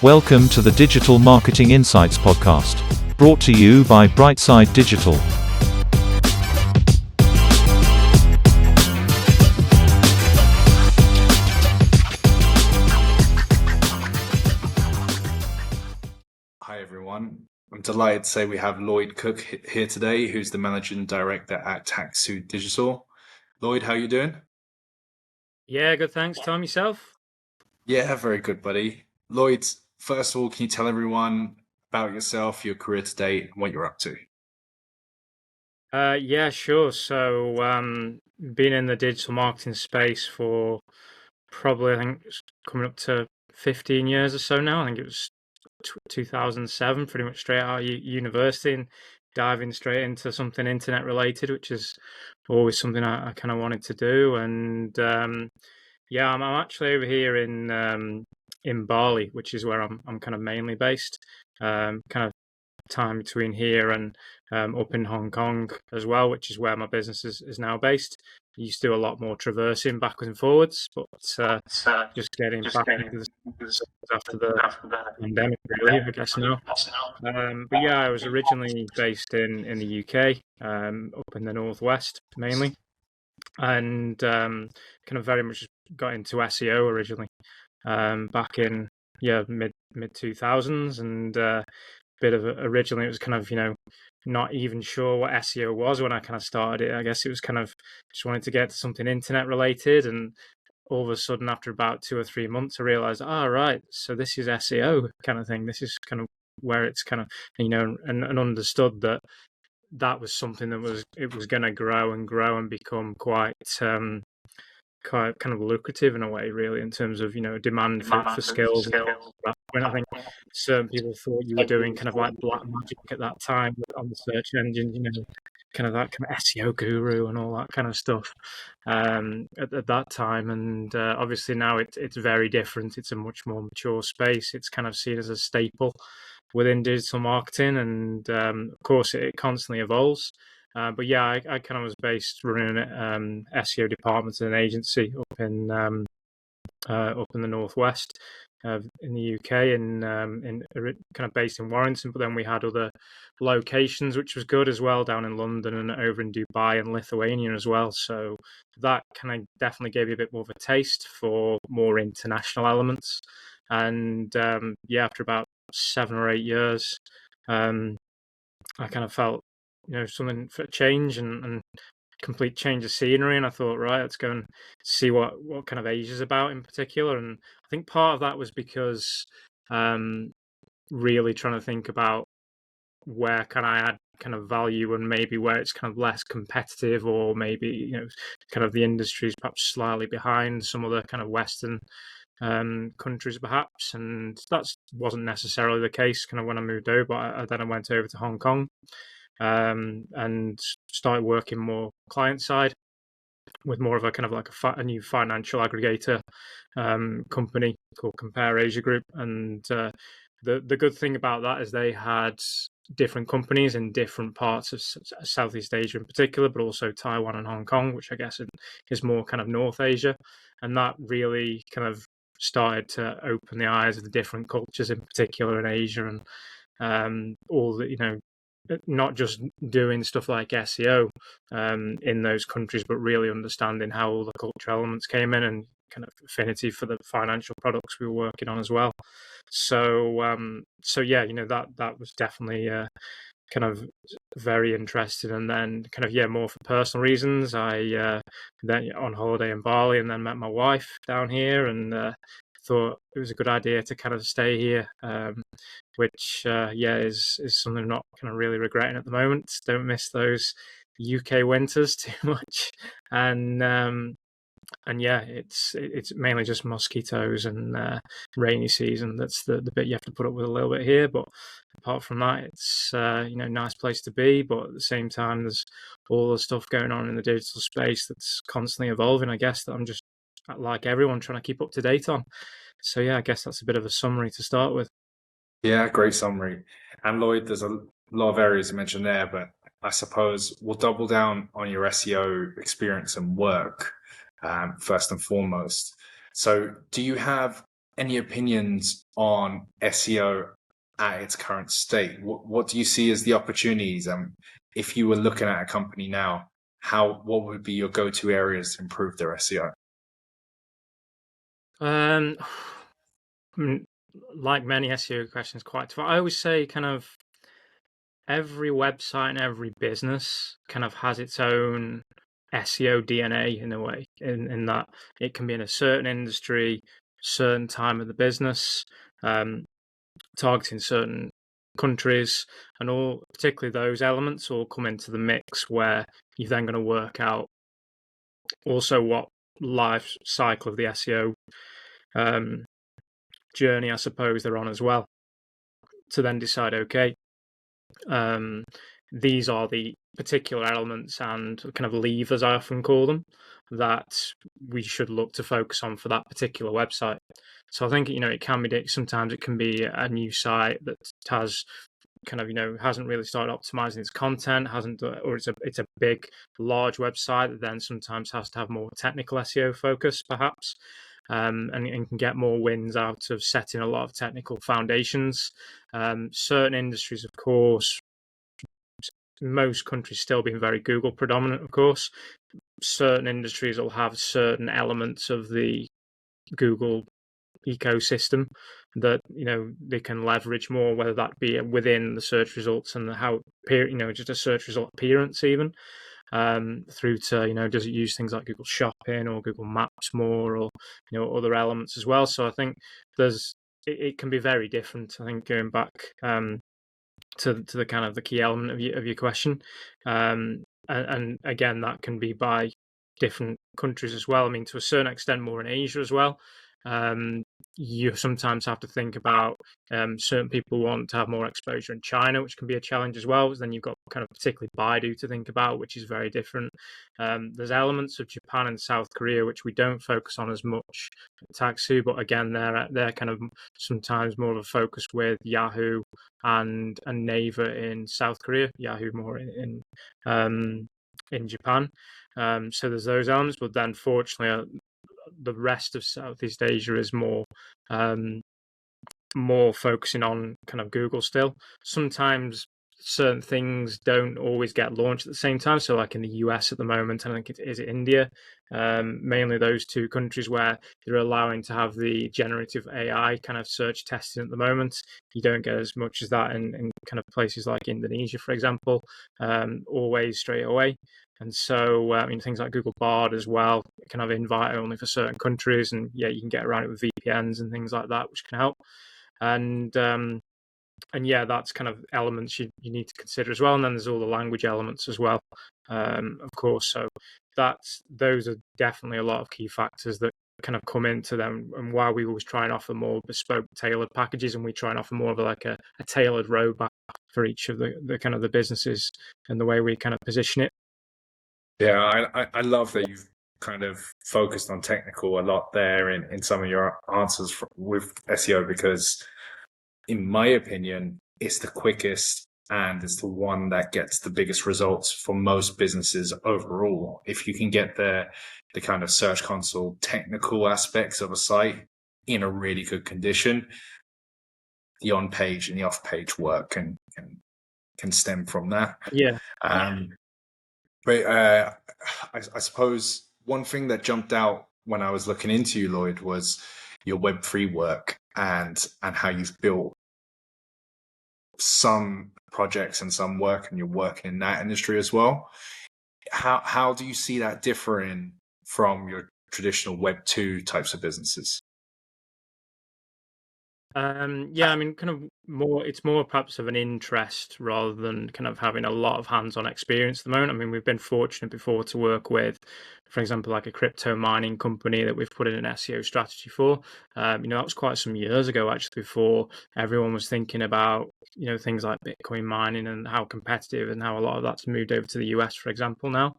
Welcome to the Digital Marketing Insights podcast, brought to you by Brightside Digital. Hi everyone. I'm delighted to say we have Lloyd Cooke here today, who's the Managing Director at Taksu Digital. Lloyd, how you doing? Yeah, good. Thanks. Tom, yourself? Yeah, very good, buddy. Lloyd, first of all, can you tell everyone about yourself, your career to date, and what you're up to? Yeah, sure. So, been in the digital marketing space for probably, I think, it's coming up to 15 years or so now. I think it was 2007, pretty much straight out of university and diving straight into something internet related, which is always something I kind of wanted to do. And yeah, I'm actually over here in Bali, which is where I'm kind of mainly based. Kind of time between here and up in Hong Kong as well, which is where my business is now based. I used to do a lot more traversing backwards and forwards, but just getting back into the after the pandemic, really, I guess now. But yeah, I was originally based in the UK, up in the northwest mainly, and kind of very much got into SEO originally, back in mid 2000s, and bit of originally it was kind of not even sure what SEO was when I kind of started it. I guess it was kind of just wanted to get to something internet related, and all of a sudden after about 2 or 3 months I realized, right, so this is SEO kind of thing. This is kind of where it's kind of and understood that that was something that was going to grow and grow and become quite kind of lucrative in a way, really, in terms of demand for skills. When I think certain people thought you were doing kind of like black magic at that time on the search engine, kind of that kind of SEO guru and all that kind of stuff, at that time. And obviously now it's very different. It's a much more mature space. It's kind of seen as a staple within digital marketing, and of course it constantly evolves. But yeah, I kind of was based running an SEO department in an agency up in the northwest in the UK, and kind of based in Warrington. But then we had other locations, which was good as well, down in London and over in Dubai and Lithuania as well. So that kind of definitely gave you a bit more of a taste for more international elements. And yeah, after about 7 or 8 years, I kind of felt something for a change and complete change of scenery, and I thought, right, let's go and see what kind of Asia's about in particular. And I think part of that was because really trying to think about where can I add kind of value, and maybe where it's kind of less competitive, or maybe kind of the industry is perhaps slightly behind some other kind of Western countries perhaps. And that wasn't necessarily the case kind of when I moved over, but then I went over to Hong Kong, and started working more client side with more of a kind of like a new financial aggregator company called Compare Asia Group. And the good thing about that is they had different companies in different parts of Southeast Asia in particular, but also Taiwan and Hong Kong, which I guess is more kind of North Asia. And that really kind of started to open the eyes of the different cultures in particular in Asia, and all the not just doing stuff like SEO in those countries, but really understanding how all the cultural elements came in, and kind of affinity for the financial products we were working on as well. So yeah, that was definitely kind of very interested. And then kind of more for personal reasons, I then on holiday in Bali, and then met my wife down here, and thought it was a good idea to kind of stay here, which is something I'm not kind of really regretting at the moment. Don't miss those UK winters too much, and yeah, it's mainly just mosquitoes and rainy season. That's the bit you have to put up with a little bit here, but apart from that, it's nice place to be. But at the same time, there's all the stuff going on in the digital space that's constantly evolving, I guess, that I'm just, like everyone, trying to keep up to date on. So yeah, I guess that's a bit of a summary to start with. Yeah, great summary. And Lloyd, there's a lot of areas you mentioned there, but I suppose we'll double down on your SEO experience and work first and foremost. So do you have any opinions on SEO at its current state? What do you see as the opportunities? If you were looking at a company now, what would be your go-to areas to improve their SEO? I mean, like many SEO questions, quite tough. I always say kind of every website and every business kind of has its own SEO DNA in a way, in that it can be in a certain industry, certain time of the business, targeting certain countries, and all, particularly those elements, all come into the mix where you're then going to work out also what life cycle of the SEO journey, I suppose, they're on as well, to then decide, okay, these are the particular elements and kind of levers, I often call them, that we should look to focus on for that particular website. So I think, it can be, sometimes it can be a new site that has kind of, hasn't really started optimizing its content, or it's a big, large website that then sometimes has to have more technical SEO focus, perhaps. And can get more wins out of setting a lot of technical foundations. Certain industries, of course, most countries still being very Google predominant, of course. Certain industries will have certain elements of the Google ecosystem that they can leverage more, whether that be within the search results and how just a search result appearance, even through to does it use things like Google Shopping or Google Maps more, or other elements as well. So I think it can be very different. I think going back to the kind of the key element of your question, and again, that can be by different countries as well. I mean, to a certain extent, more in Asia as well. You sometimes have to think about certain people want to have more exposure in China, which can be a challenge as well. Then you've got kind of particularly Baidu to think about, which is very different. There's elements of Japan and South Korea which we don't focus on as much at Taksu, but again, they're kind of sometimes more of a focus with Yahoo and Naver in South Korea. Yahoo more in Japan. So there's those elements, but then fortunately, the rest of Southeast Asia is more focusing on kind of Google still. Sometimes certain things don't always get launched at the same time. So like in the US at the moment, I think is it India, mainly those two countries where they're allowing to have the generative AI kind of search testing at the moment. You don't get as much as that in kind of places like Indonesia, for example, always straight away. And so, things like Google Bard as well can have invite only for certain countries, and yeah, you can get around it with VPNs and things like that, which can help. And yeah, that's kind of elements you need to consider as well. And then there's all the language elements as well, of course. So those are definitely a lot of key factors that kind of come into them, and why we always try and offer more bespoke, tailored packages, and we try and offer more of a tailored roadmap for each of the kind of the businesses and the way we kind of position it. Yeah, I love that you've kind of focused on technical a lot there in some of your answers with SEO, because in my opinion, it's the quickest and it's the one that gets the biggest results for most businesses overall. If you can get the kind of Search Console technical aspects of a site in a really good condition, the on-page and the off-page work can stem from that. Yeah. But I suppose one thing that jumped out when I was looking into you, Lloyd, was your Web3 work and how you've built some projects and some work, and you're working in that industry as well. How do you see that differing from your traditional Web2 types of businesses? Yeah, I mean, kind of it's more perhaps of an interest rather than kind of having a lot of hands-on experience at the moment. I mean, we've been fortunate before to work with, for example, like a crypto mining company that we've put in an SEO strategy for. That was quite some years ago, actually, before everyone was thinking about, things like Bitcoin mining and how competitive, and how a lot of that's moved over to the US, for example, now.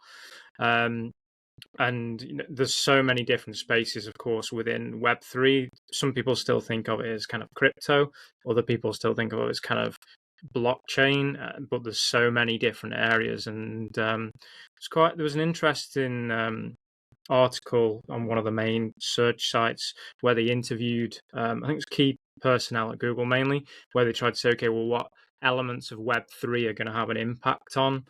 And there's so many different spaces, of course, within Web3. Some people still think of it as kind of crypto. Other people still think of it as kind of blockchain. But there's so many different areas, and there was an interesting article on one of the main search sites where they interviewed, I think it was key personnel at Google mainly, where they tried to say, okay, well, what elements of Web3 are going to have an impact on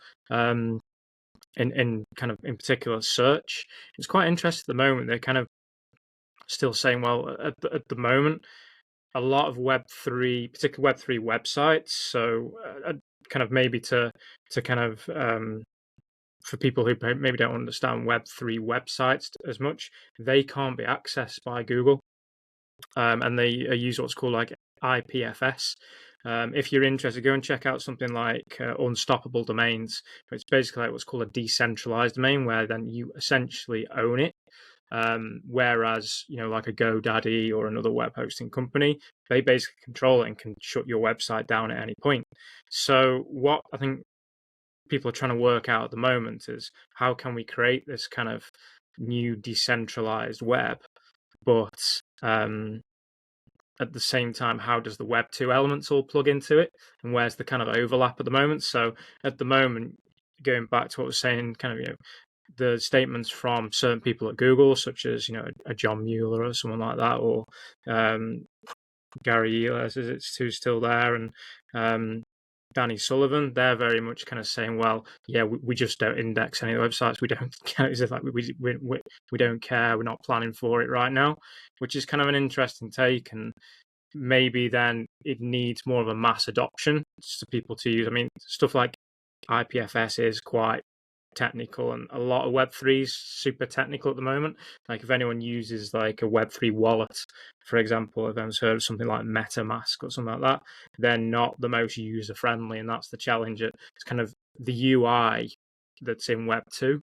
in kind of in particular search. It's quite interesting at the moment. They're kind of still saying, well, at the moment, a lot of Web3, particularly Web3 websites, so kind of maybe to kind of for people who maybe don't understand Web3 websites as much, they can't be accessed by Google, and they use what's called like IPFS. If you're interested, go and check out something like Unstoppable Domains. It's basically like what's called a decentralized domain, where then you essentially own it. Whereas, like a GoDaddy or another web hosting company, they basically control it and can shut your website down at any point. So what I think people are trying to work out at the moment is how can we create this kind of new decentralized web, but at the same time, how does the Web 2 elements all plug into it, and where's the kind of overlap at the moment? So at the moment, going back to what I was saying, kind of, the statements from certain people at Google, such as, a John Mueller or someone like that, or Gary Ehlers, who's still there, and Danny Sullivan, they're very much kind of saying, well, yeah, we just don't index any of the websites. We don't care. It's like we don't care. We're not planning for it right now, which is kind of an interesting take. And maybe then it needs more of a mass adoption for people to use. I mean, stuff like IPFS is quite technical, and a lot of Web3 is super technical at the moment. Like if anyone uses like a Web3 wallet, for example, if anyone's heard of something like MetaMask or something like that, they're not the most user friendly, and that's the challenge. It's kind of the UI that's in Web2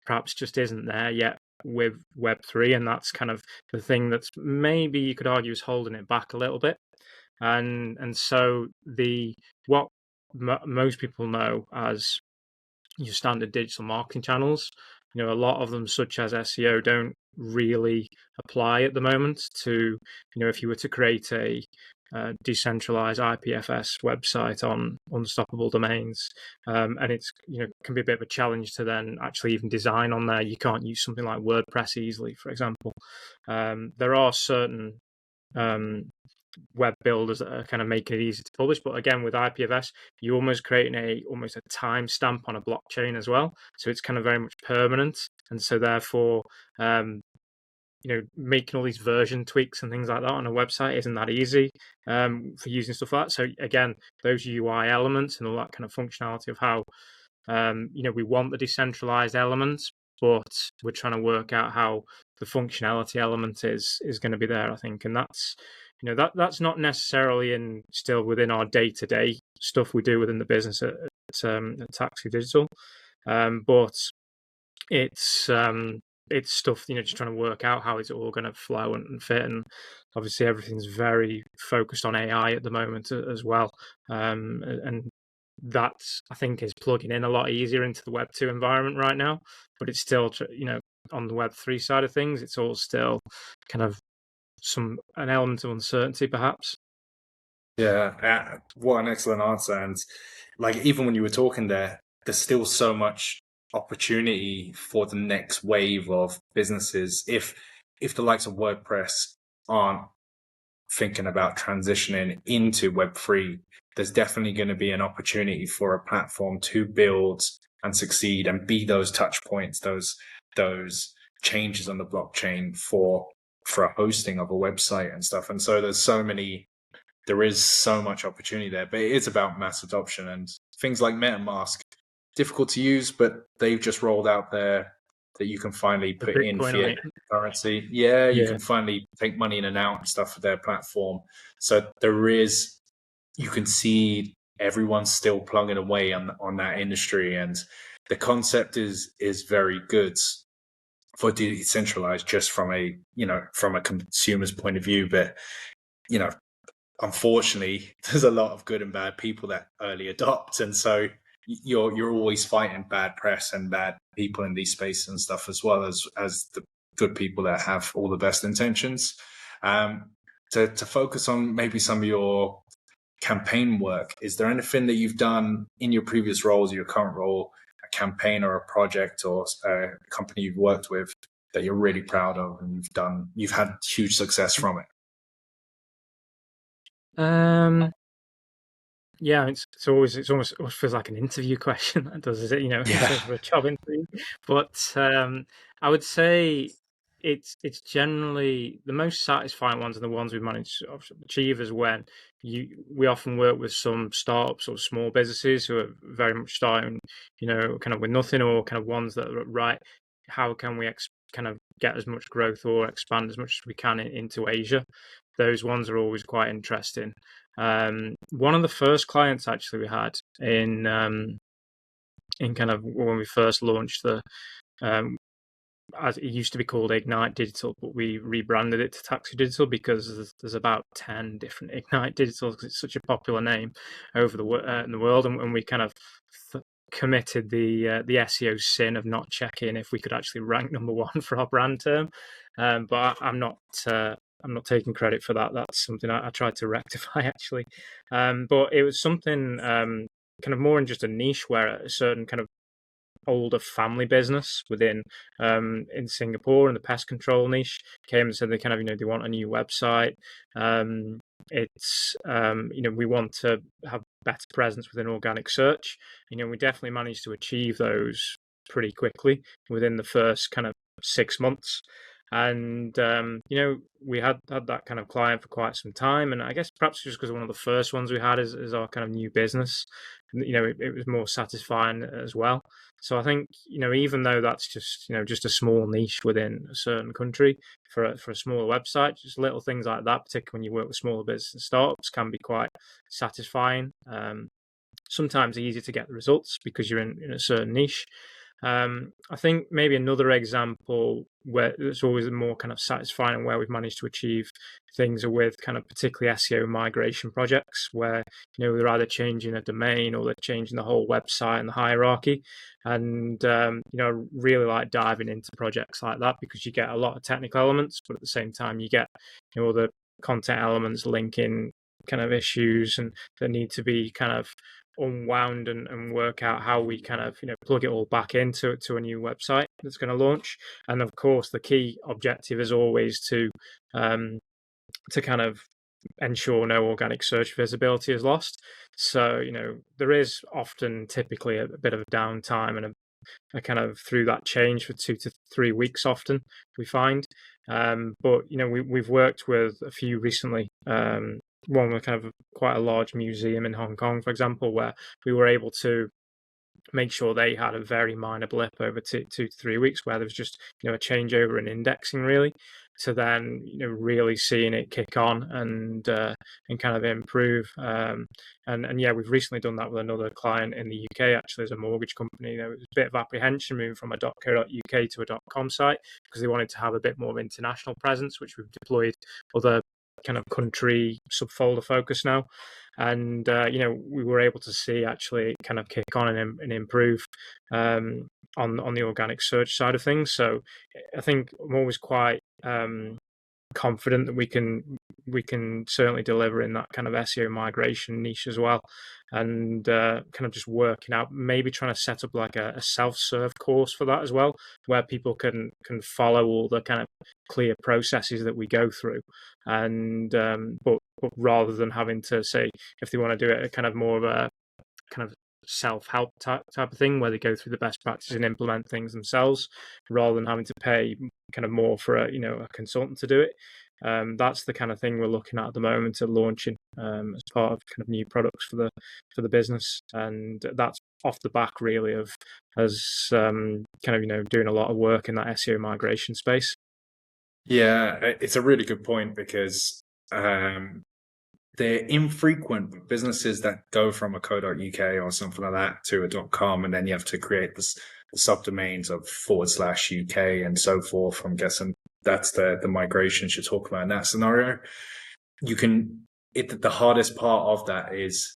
perhaps just isn't there yet with Web3, and that's kind of the thing that's maybe you could argue is holding it back a little bit. And so what most people know as your standard digital marketing channels, a lot of them, such as SEO, don't really apply at the moment to, if you were to create a decentralized IPFS website on Unstoppable Domains, and it's can be a bit of a challenge to then actually even design on there. You can't use something like WordPress easily, for example. There are certain web builders that are kind of making it easy to publish, but again, with IPFS, you're almost creating almost a timestamp on a blockchain as well, so it's kind of very much permanent, and so therefore making all these version tweaks and things like that on a website isn't that easy for using stuff like that. So again, those UI elements and all that kind of functionality of how we want the decentralized elements, but we're trying to work out how the functionality element is going to be there, I think. And that's that's not necessarily still within our day-to-day stuff we do within the business at Taksu Digital, but it's stuff, just trying to work out how it's all going to flow and fit. And obviously everything's very focused on AI at the moment as well, and that, I think, is plugging in a lot easier into the Web 2 environment right now, but it's still on the Web 3 side of things, it's all still kind of an element of uncertainty, perhaps. Yeah, what an excellent answer. And like, even when you were talking there's still so much opportunity for the next wave of businesses. If the likes of WordPress aren't thinking about transitioning into Web3, there's definitely going to be an opportunity for a platform to build and succeed and be those touch points, those changes on the blockchain for a hosting of a website and stuff. And so there is so much opportunity there, but it is about mass adoption. And things like MetaMask, difficult to use, but they've just rolled out there that you can finally put in fiat currency. Yeah, you can finally take money in and out and stuff for their platform. So you can see everyone's still plugging away on that industry, and the concept is very good for decentralized, just from a consumer's point of view. But unfortunately, there's a lot of good and bad people that early adopt, and so you're always fighting bad press and bad people in these spaces and stuff, as well as the good people that have all the best intentions. To focus on maybe some of your campaign work, is there anything that you've done in your previous roles, your current role, a campaign or a project or a company you've worked with, that you're really proud of and you've had huge success from it? Yeah, it's almost feels like an interview question. That does, is it? Yeah. For a job interview. But I would say it's generally the most satisfying ones, and the ones we managed to achieve, is when we often work with some startups or small businesses who are very much starting, kind of with nothing, or kind of ones that are right. How can we kind of get as much growth or expand as much as we can into Asia? Those ones are always quite interesting. One of the first clients actually we had in kind of when we first launched um, as it used to be called Ignite Digital, but we rebranded it to Taksu Digital because there's about 10 different Ignite Digital because it's such a popular name over in the world, and we kind of committed the SEO sin of not checking if we could actually rank number one for our brand term. But I'm not taking credit for that. That's something I tried to rectify actually. But it was something kind of more in just a niche where a certain kind of older family business within in Singapore in the pest control niche came and said they kind of they want a new website. It's we want to have better presence within organic search. We definitely managed to achieve those pretty quickly within the first kind of 6 months. And we had that kind of client for quite some time, and I guess perhaps just because one of the first ones we had is our kind of new business, it was more satisfying as well. So I think even though that's just a small niche within a certain country for a smaller website, just little things like that, particularly when you work with smaller business and startups, can be quite satisfying. Sometimes easy to get the results because you're in a certain niche. I think maybe another example where it's always more kind of satisfying and where we've managed to achieve things are with kind of particularly SEO migration projects where they're either changing a domain or they're changing the whole website and the hierarchy. And I really like diving into projects like that because you get a lot of technical elements, but at the same time you get all the content elements linking kind of issues and that need to be kind of unwound and work out how we kind of plug it all back into a new website that's going to launch. And of course the key objective is always to kind of ensure no organic search visibility is lost. So there is often typically a bit of a downtime and a kind of through that change for 2 to 3 weeks often we find. But we've worked with a few recently. One with kind of quite a large museum in Hong Kong, for example, where we were able to make sure they had a very minor blip over 2 to 3 weeks where there was just a changeover in indexing really, to then really seeing it kick on and kind of improve. And yeah, we've recently done that with another client in the UK actually as a mortgage company. There was a bit of apprehension moving from a .co.uk to a .com site because they wanted to have a bit more of international presence, which we've deployed other kind of country subfolder focus now. And we were able to see actually kind of kick on and improve on the organic search side of things. So I think I'm always quite confident that we can certainly deliver in that kind of SEO migration niche as well, and kind of just working out maybe trying to set up like a self-serve course for that as well, where people can follow all the kind of clear processes that we go through, and but rather than having to say if they want to do it a kind of more of a kind of self-help type of thing where they go through the best practices and implement things themselves rather than having to pay kind of more for a consultant to do it. That's the kind of thing we're looking at the moment to launching as part of kind of new products for the business, and that's off the back really of us kind of doing a lot of work in that SEO migration space. Yeah, it's a really good point because they're infrequent, but businesses that go from a .co.uk or something like that to a .com, and then you have to create the subdomains of /UK and so forth. I'm guessing that's the migrations you're talking about in that scenario. The hardest part of that is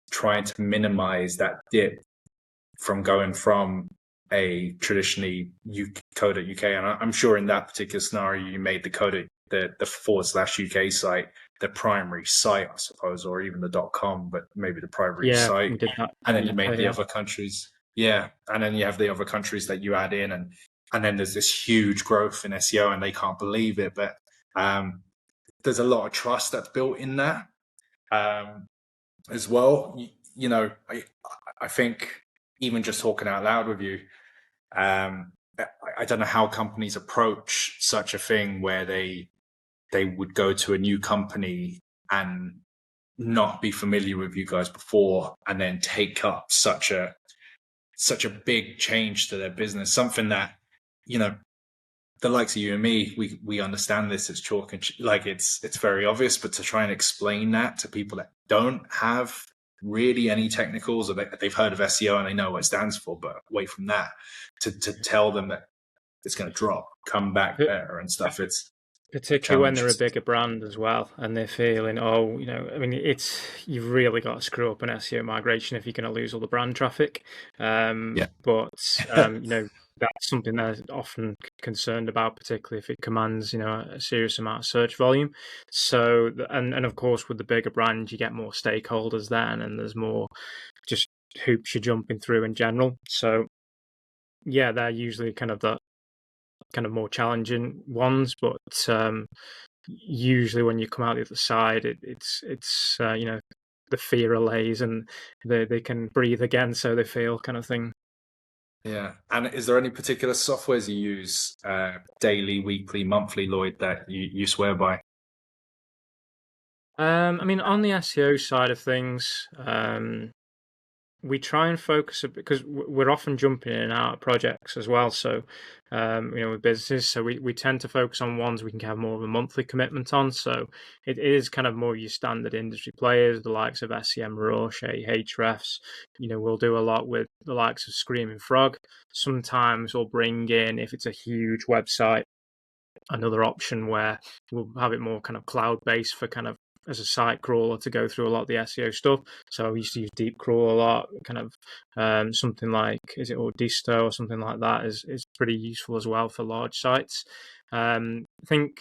trying to minimize that dip from going from a traditionally .co.uk, and I'm sure in that particular scenario you made the /UK site the primary site, I suppose, or even the .com, but maybe the primary site. We did that. And then you made the other countries. Yeah. And then you have the other countries that you add in. And and then there's this huge growth in SEO, and they can't believe it. But there's a lot of trust that's built in there as well. You know, I think even just talking out loud with you, I don't know how companies approach such a thing where they would go to a new company and not be familiar with you guys before, and then take up such a big change to their business. Something that, you know, the likes of you and me, we understand this as chalk and like it's very obvious, but to try and explain that to people that don't have really any technicals, or they've heard of SEO and they know what it stands for, but away from that, to tell them that it's going to drop, come back better and stuff, it's particularly when they're a bigger brand as well, and they're feeling, oh, you know, I mean, you've really got to screw up an SEO migration if you're going to lose all the brand traffic. But you know, that's something they're often concerned about, particularly if it commands, you know, a serious amount of search volume. So, and of course, with the bigger brand, you get more stakeholders then, and there's more just hoops you're jumping through in general. So, yeah, they're usually kind of the kind of more challenging ones, but usually when you come out the other side, it's you know, the fear allays and they can breathe again, so they feel, kind of thing. Yeah. And is there any particular softwares you use daily, weekly, monthly, Lloyd, that you swear by? I mean, on the SEO side of things, we try and focus because we're often jumping in and out of projects as well. So, you know, with businesses, so we tend to focus on ones we can have more of a monthly commitment on. So it is kind of more your standard industry players, the likes of SEM Rush, Ahrefs. You know, we'll do a lot with the likes of Screaming Frog. Sometimes we'll bring in, if it's a huge website, another option where we'll have it more kind of cloud-based for kind of as a site crawler to go through a lot of the SEO stuff. So I used to use Deep Crawl a lot, kind of something like, is it Audisto or something like that is pretty useful as well for large sites. I think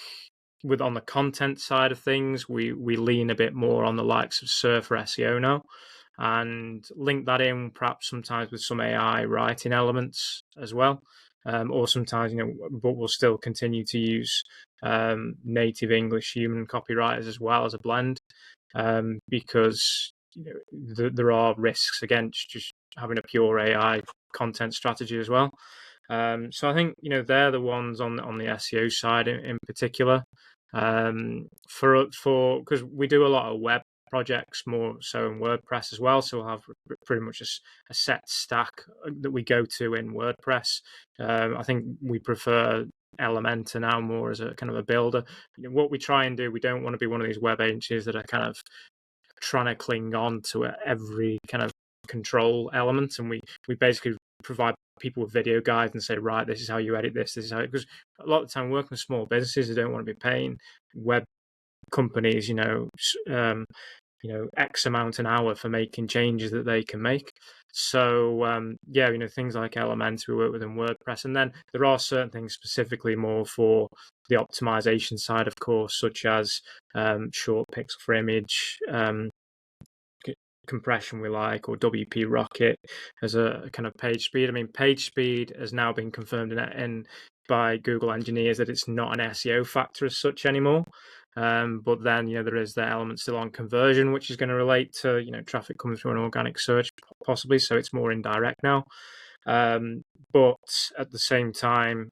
on the content side of things, we lean a bit more on the likes of Surfer SEO now, and link that in perhaps sometimes with some AI writing elements as well. Or sometimes, you know, but we'll still continue to use native English human copywriters as well as a blend, because, you know, there are risks against just having a pure AI content strategy as well. So I think, you know, they're the ones on the SEO side in particular. For because we do a lot of web projects, more so in WordPress as well. So we'll have pretty much a set stack that we go to in WordPress. I think we prefer Elementor now more as a kind of a builder. You know, what we try and do, we don't want to be one of these web agencies that are kind of trying to cling on to every kind of control element, and we basically provide people with video guides and say, right, this is how you edit this is how, because a lot of the time working with small businesses, they don't want to be paying web companies, you know, X amount an hour for making changes that they can make. So yeah, you know, things like Elementor we work with in WordPress, and then there are certain things specifically more for the optimization side, of course, such as short pixel for image compression we like, or WP Rocket as a kind of page speed. I mean, page speed has now been confirmed in by Google engineers that it's not an SEO factor as such anymore. But then, you know, there is the element still on conversion, which is going to relate to, you know, traffic coming through an organic search possibly. So it's more indirect now. But at the same time,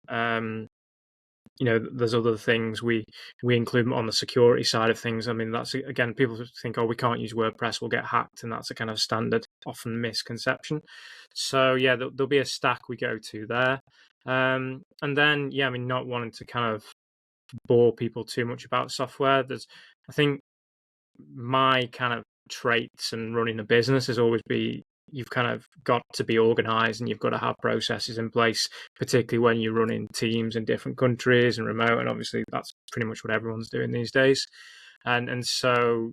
you know, there's other things we include on the security side of things. I mean, that's, again, people think, oh, we can't use WordPress, we'll get hacked, and that's a kind of standard, often misconception. So yeah, there'll be a stack we go to there. And then, yeah, I mean, not wanting to kind of bore people too much about software, I think my kind of traits and running a business has always been, you've kind of got to be organized and you've got to have processes in place, particularly when you're running teams in different countries and remote. And obviously that's pretty much what everyone's doing these days. And so,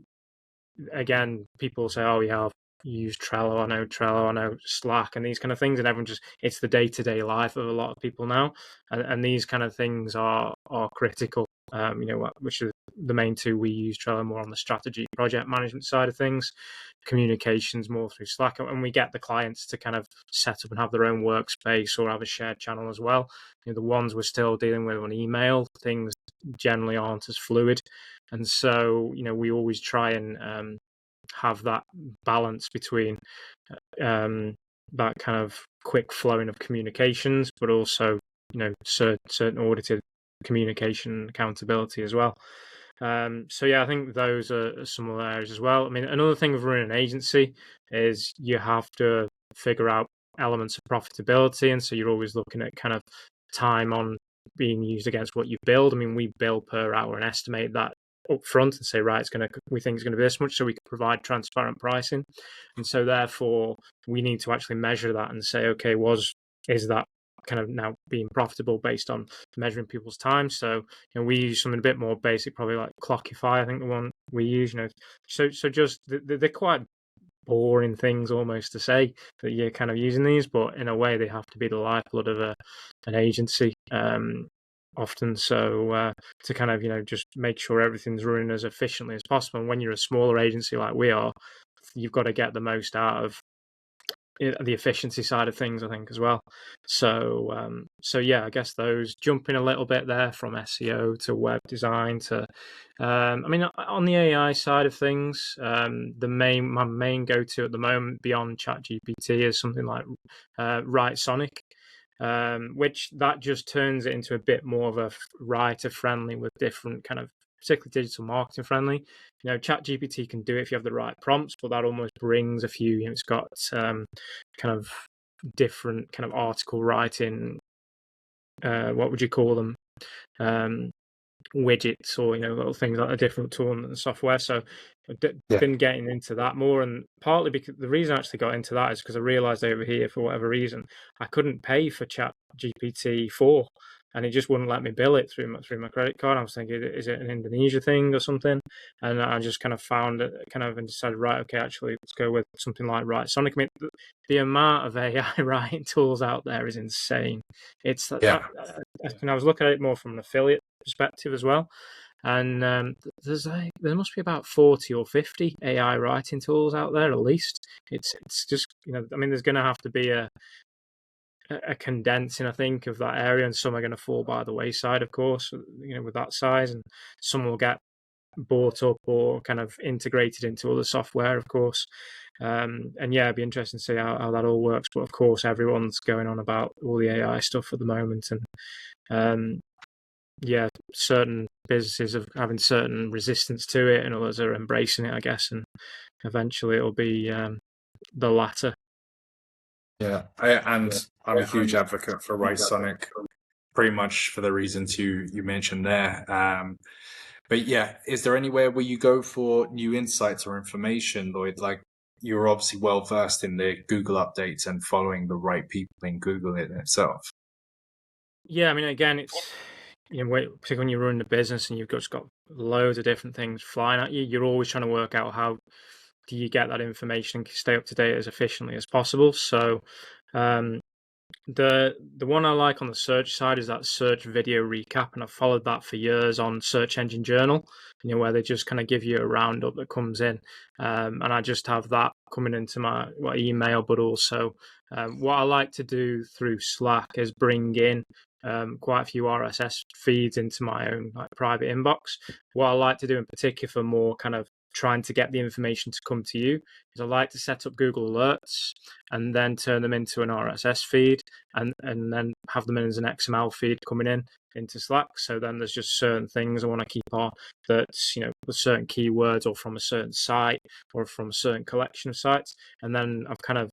again, people say, oh, yeah, you use Trello, I know Slack and these kind of things. And everyone it's the day-to-day life of a lot of people now. And these kind of things are critical, you know, which is the main two we use. Trello more on the strategy, project management side of things, communications more through Slack, and we get the clients to kind of set up and have their own workspace or have a shared channel as well. The ones we're still dealing with on email, things generally aren't as fluid, and so we always try and have that balance between that kind of quick flowing of communications, but also certain audited communication accountability as well. So yeah, I think those are some of the areas as well. I mean, another thing with running an agency is you have to figure out elements of profitability, and so you're always looking at kind of time on being used against what you build. I mean, we bill per hour and estimate that up front and say, right, we think it's going to be this much, so we can provide transparent pricing. And so therefore we need to actually measure that and say, okay, is that kind of now being profitable based on measuring people's time? So we use something a bit more basic, probably like Clockify, I think the one we use. So just they're quite boring things almost to say that you're kind of using these, but in a way they have to be the lifeblood of an agency often, so to kind of just make sure everything's running as efficiently as possible. And when you're a smaller agency like we are, you've got to get the most out of the efficiency side of things, I think, as well. So yeah, I guess those jumping a little bit there from SEO to web design to I mean, on the AI side of things, my main go-to at the moment beyond ChatGPT is something like Sonic, which that just turns it into a bit more of a writer friendly with different kind of, particularly digital marketing friendly. ChatGPT can do it if you have the right prompts, but that almost brings a few. It's got kind of different kind of article writing. What would you call them? Widgets or little things like a different tool and software. So I've been getting into that more, and partly because the reason I actually got into that is because I realized over here, for whatever reason, I couldn't pay for Chat GPT 4, and it just wouldn't let me bill it through my credit card. I was thinking, is it an Indonesia thing or something? And I just kind of found it and decided, right, okay, actually let's go with something like Sonic. I mean, the amount of AI writing tools out there is insane. It's I was looking at it more from an affiliate perspective as well, and there must be about 40 or 50 AI writing tools out there at least. It's just I mean, there's going to have to be a condensing, I think, of that area, and some are going to fall by the wayside, of course, with that size, and some will get bought up or kind of integrated into other software, of course. And yeah, it'd be interesting to see how that all works. But of course, everyone's going on about all the AI stuff at the moment, and yeah, certain businesses are having certain resistance to it, and others are embracing it, I guess, and eventually it'll be the latter. Yeah, I'm a huge advocate for Sonic, pretty much for the reasons you mentioned there. But yeah, is there anywhere where you go for new insights or information, Lloyd? Like, you're obviously well versed in the Google updates and following the right people in Google in itself. Yeah, I mean, again, it's particularly when you're running a business and you've just got loads of different things flying at you, you're always trying to work out how do you get that information and stay up to date as efficiently as possible. So the one I like on the search side is that search video recap, and I've followed that for years on Search Engine Journal, where they just kind of give you a roundup that comes in, and I just have that coming into my email. But also what I like to do through Slack is bring in quite a few RSS feeds into my own private inbox. What I like to do in particular for more kind of trying to get the information to come to you is I like to set up Google Alerts and then turn them into an RSS feed and then have them in as an XML feed coming into Slack. So then there's just certain things I want to keep on that's with certain keywords or from a certain site or from a certain collection of sites. And then I've kind of,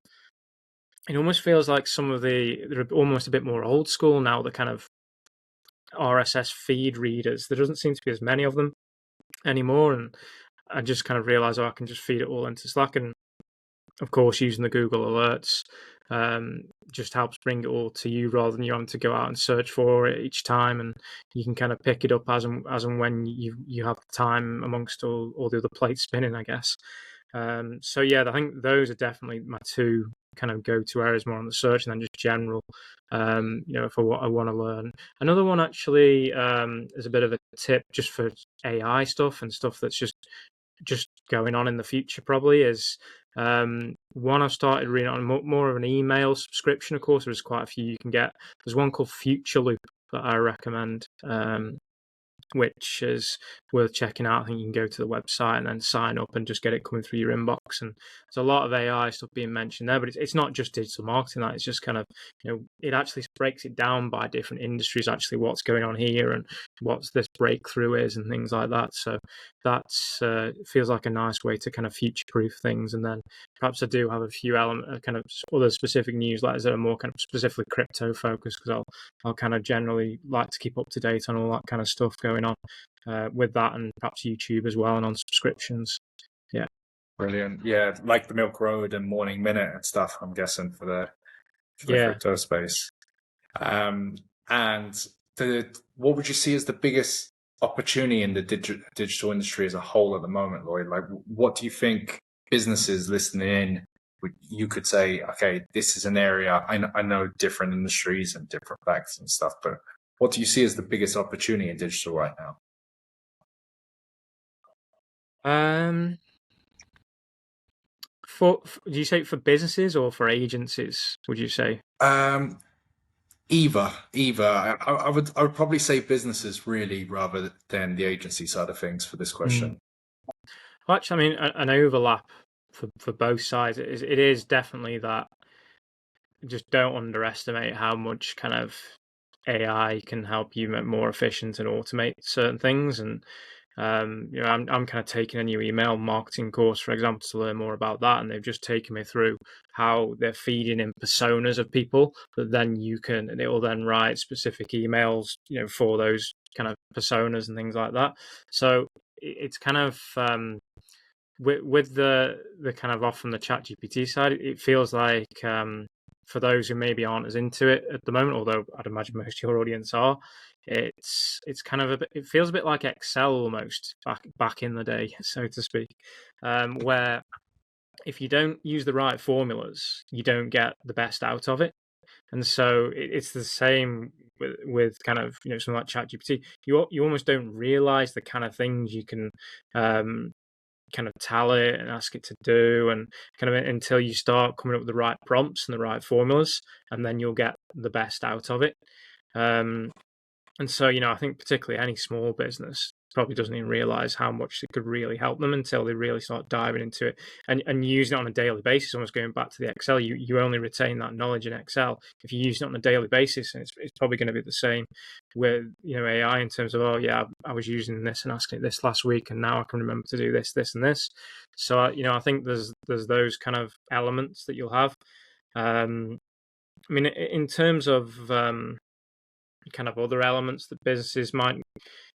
it almost feels like they're almost a bit more old school now, the kind of RSS feed readers. There doesn't seem to be as many of them anymore, and I just kind of realized, I can just feed it all into Slack. And of course, using the Google Alerts just helps bring it all to you rather than you having to go out and search for it each time. And you can kind of pick it up as and when you have time amongst all the other plates spinning, I guess. So yeah, I think those are definitely my two kind of go-to areas more on the search, and then just general, if I want to learn. Another one actually is a bit of a tip just for AI stuff and stuff that's just going on in the future probably is one I've started reading on more of an email subscription. Of course, there's quite a few you can get. There's one called Future Loop that I recommend, which is worth checking out. I think you can go to the website and then sign up and just get it coming through your inbox. And there's a lot of AI stuff being mentioned there, but it's not just digital marketing. It's just kind of, it actually breaks it down by different industries, actually what's going on here and what's this breakthrough is and things like that. So that's feels like a nice way to kind of future-proof things. And then perhaps I do have a few kind of other specific newsletters that are more kind of specifically crypto focused, because I'll kind of generally like to keep up to date on all that kind of stuff going on with that, and perhaps YouTube as well, and on subscriptions. Yeah. Brilliant. Yeah, like the Milk Road and Morning Minute and stuff, I'm guessing, for the crypto space. And what would you see as the biggest opportunity in the digital industry as a whole at the moment, Lloyd? Like, what do you think businesses listening in, you could say, okay, this is an area, I know different industries and different facts and stuff, but what do you see as the biggest opportunity in digital right now? Do you say for businesses or for agencies, would you say? Either. I would probably say businesses really, rather than the agency side of things for this question. Well, actually, I mean, an overlap for both sides. It is definitely that. Just don't underestimate how much kind of AI can help you make more efficient and automate certain things. And I'm kind of taking a new email marketing course, for example, to learn more about that, and they've just taken me through how they're feeding in personas of people that then and it will then write specific emails, for those kind of personas and things like that. So it's kind of with the kind of off from the ChatGPT side, it feels like for those who maybe aren't as into it at the moment, although I'd imagine most of your audience are, it's kind of it feels a bit like Excel almost back in the day, so to speak, where if you don't use the right formulas, you don't get the best out of it. And so it's the same with kind of something like ChatGPT. You almost don't realize the kind of things you can kind of tell it and ask it to do, and kind of until you start coming up with the right prompts and the right formulas, and then you'll get the best out of it. And so, I think particularly any small business probably doesn't even realize how much it could really help them until they really start diving into it and using it on a daily basis. Almost going back to the Excel, you only retain that knowledge in Excel if you use it on a daily basis, and it's probably going to be the same with AI in terms of, I was using this and asking it this last week, and now I can remember to do this, and this. So I think there's those kind of elements that you'll have. I mean, in terms of kind of other elements that businesses might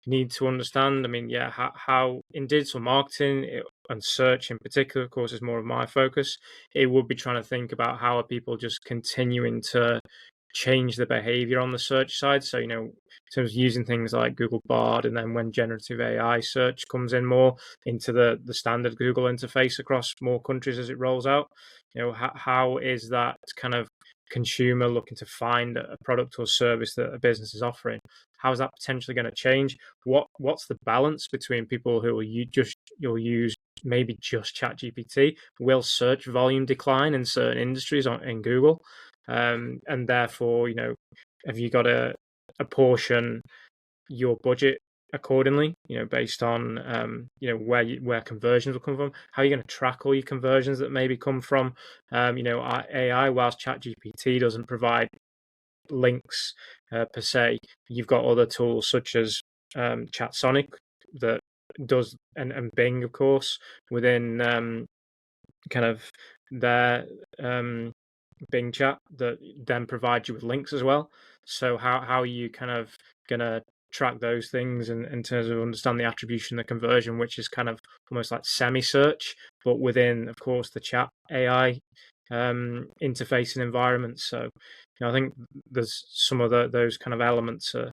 need to understand. I mean, how in digital marketing and search in particular, of course, is more of my focus. It would be trying to think about how are people just continuing to change the behavior on the search side. So, in terms of using things like Google Bard, and then when generative AI search comes in more into the standard Google interface across more countries as it rolls out, how is that kind of consumer looking to find a product or service that a business is offering? How is that potentially going to change? What's the balance between people who will use maybe just ChatGPT? Will search volume decline in certain industries in Google? And therefore, have you got to apportion your budget accordingly, based on where conversions will come from? How are you going to track all your conversions that maybe come from AI? Whilst ChatGPT doesn't provide links per se, you've got other tools such as ChatSonic that does, and Bing, of course, within kind of their Bing chat, that then provides you with links as well. So how are you kind of going to track those things in terms of understand the attribution, the conversion, which is kind of almost like semi-search, but within, of course, the chat AI interface and environment. So, I think there's some of those kind of elements are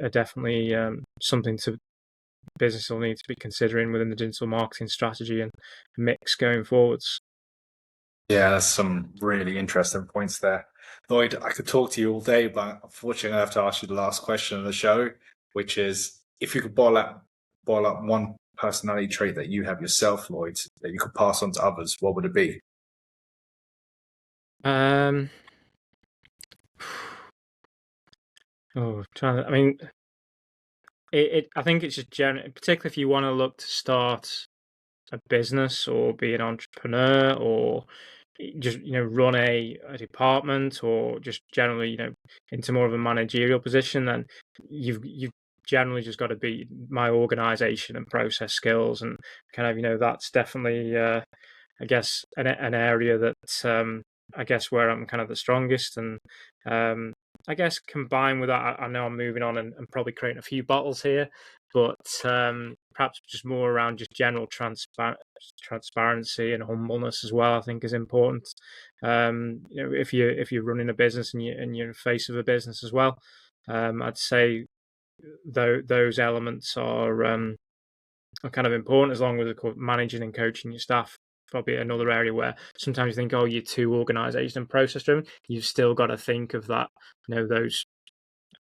definitely something to business will need to be considering within the digital marketing strategy and mix going forwards. Yeah, that's some really interesting points there. Lloyd, I could talk to you all day, but unfortunately, I have to ask you the last question of the show, which is if you could boil up one personality trait that you have yourself, Lloyd, that you could pass on to others, what would it be? Um, I mean, I think it's just general, particularly if you want to look to start a business or be an entrepreneur or just run a department or just generally into more of a managerial position, then you've generally just got to be my organization and process skills and kind of that's definitely I guess an area that I guess where I'm kind of the strongest. And um, I guess combined with that, I know I'm moving on and probably creating a few bottles here, but perhaps just more around just general transparency and humbleness as well. I think is important. If you're running a business and you're in face of a business as well, I'd say those elements are kind of important, as long as managing and coaching your staff. Probably another area where sometimes you think, oh, you're too organization and process driven. You've still got to think of that, those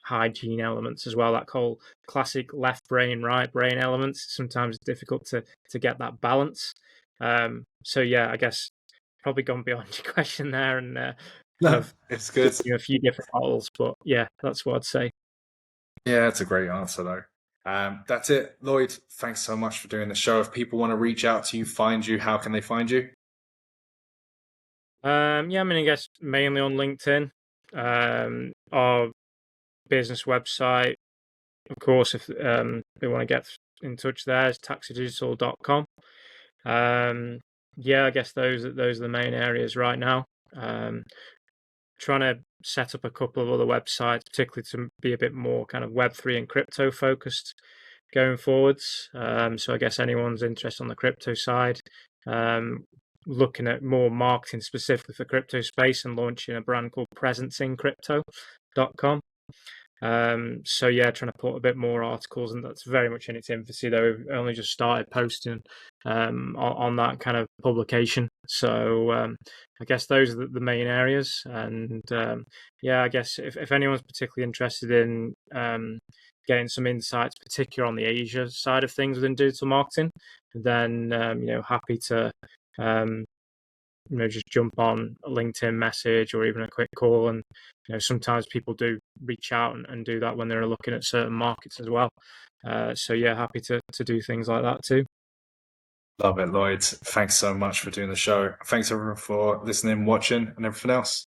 hygiene elements as well. That whole classic left brain, right brain elements. Sometimes it's difficult to get that balance. So yeah, I guess probably gone beyond your question there and kind No, of it's given good. you a few different models, but yeah, that's what I'd say. Yeah, it's a great answer, though. That's it. Lloyd, thanks so much for doing the show. If people want to reach out to you, find you, how can they find you? Yeah, I mean, I guess mainly on LinkedIn. Our business website, of course, if they want to get in touch there, is taksudigital.com. Yeah, I guess those are the main areas right now. Trying to set up a couple of other websites, particularly to be a bit more kind of Web3 and crypto focused going forwards. So I guess anyone's interested on the crypto side, looking at more marketing specifically for crypto space and launching a brand called presencingcrypto.com. So yeah, trying to put a bit more articles, and that's very much in its infancy though. We've only just started posting on that kind of publication. So I guess those are the main areas. And yeah, I guess if anyone's particularly interested in getting some insights, particularly on the Asia side of things within digital marketing, then happy to just jump on a LinkedIn message or even a quick call. And sometimes people do reach out and do that when they're looking at certain markets as well. So yeah, happy to do things like that too. Love it, Lloyd. Thanks so much for doing the show. Thanks everyone for listening, watching, and everything else.